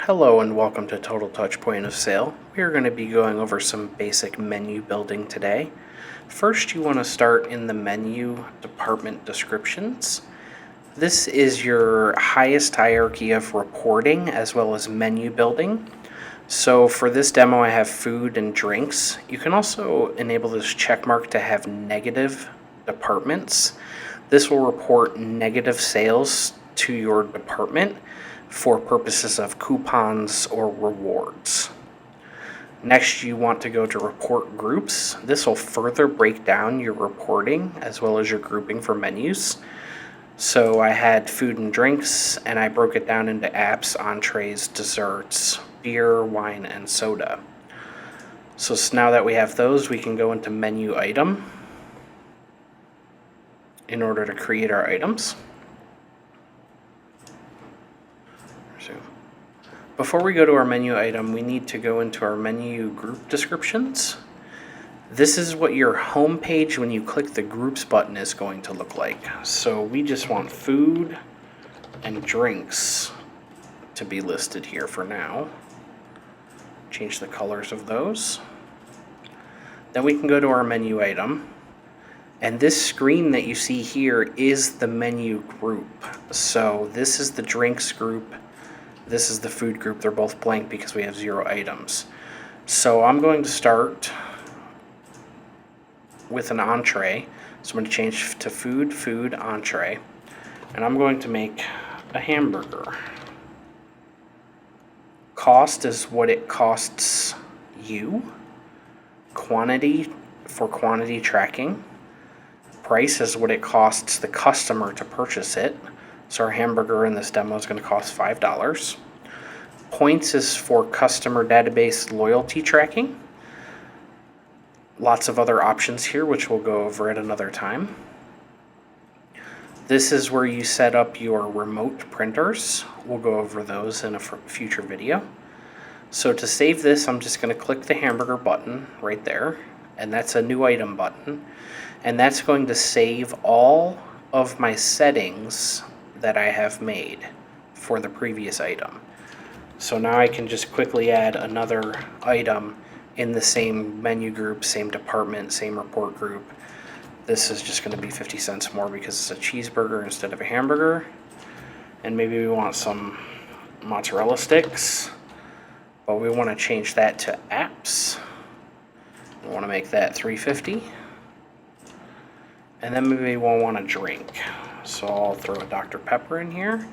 Hello and welcome to Total Touch Point of Sale. We are going to be going over some basic menu building today. First, you want to start in the menu department descriptions. This is your highest hierarchy of reporting as well as menu building. So for this demo I have food and drinks. You can also enable this check mark to have negative departments. This will report negative sales to your department for purposes of coupons or rewards. Next, you want to go to report groups. This will further break down your reporting as well as your grouping for menus. So I had food and drinks, and I broke it down into apps, entrees, desserts, beer, wine, and soda. So now that we have those, we can go into menu item in order to create our items. Before we go to our menu item, we need to go into our menu group descriptions. This is what your home page when you click the groups button is going to look like. So we just want food and drinks to be listed here for now. Change the colors of those. Then we can go to our menu item. And this screen that you see here is the menu group. So this is the drinks group. This is the food group. They're both blank because we have 0 items. So I'm going to start with an entree. So I'm going to change to food, entree. And I'm going to make a hamburger. Cost is what it costs you. Quantity for quantity tracking. Price is what it costs the customer to purchase it. So our hamburger in this demo is going to cost $5. Points is for customer database loyalty tracking. Lots of other options here, which we'll go over at another time. This is where you set up your remote printers. We'll go over those in a future video. So to save this, I'm just going to click the hamburger button right there, and that's a new item button. And that's going to save all of my settings that I have made for the previous item. So now I can just quickly add another item in the same menu group, same department, same report group. This is just going to be 50 cents more because it's a cheeseburger instead of a hamburger. And maybe we want some mozzarella sticks, but we want to change that to apps. We want to make that $3.50. And then maybe we'll want a drink. So I'll throw a Dr. Pepper in here.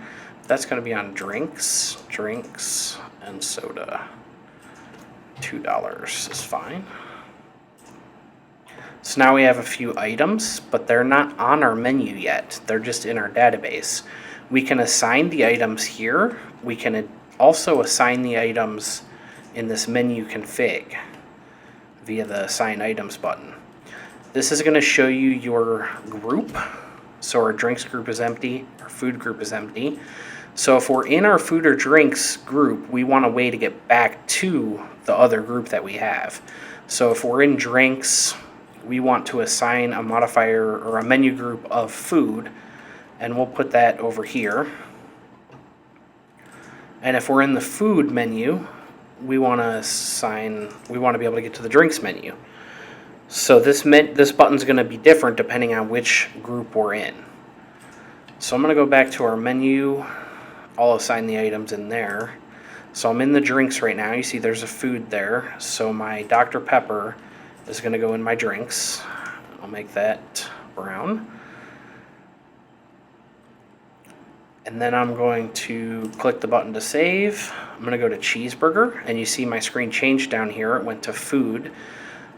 That's going to be on drinks, and soda. $2 is fine. So now we have a few items, but they're not on our menu yet. They're just in our database. We can assign the items here. We can also assign the items in this menu config via the Assign Items button. This is going to show you your group. So our drinks group is empty, our food group is empty. So if we're in our food or drinks group, we want a way to get back to the other group that we have. So if we're in drinks, we want to assign a modifier or a menu group of food, and we'll put that over here. And if we're in the food menu, we want to be able to get to the drinks menu. So this button's going to be different depending on which group we're in. So I'm going to go back to our menu. I'll assign the items in there. So I'm in the drinks right now. You see there's a food there. So my Dr. Pepper is going to go in my drinks. I'll make that brown. And then I'm going to click the button to save. I'm going to go to cheeseburger, and you see my screen changed down here. It went to food.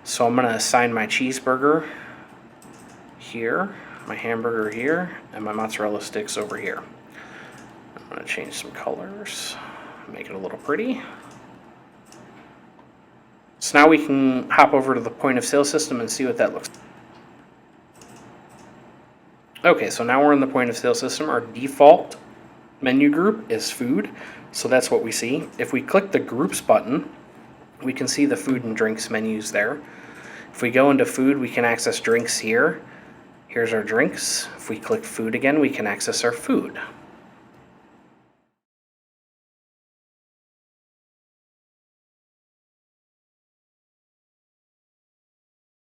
So I'm going to assign my cheeseburger here, my hamburger here, and my mozzarella sticks over here. I'm going to change some colors, make it a little pretty. So now we can hop over to the point of sale system and see what that looks like. Okay, so now we're in the point of sale system. Our default menu group is food, so that's what we see. If we click the groups button, we can see the food and drinks menus there. If we go into food, we can access drinks here. Here's our drinks. If we click food again, we can access our food.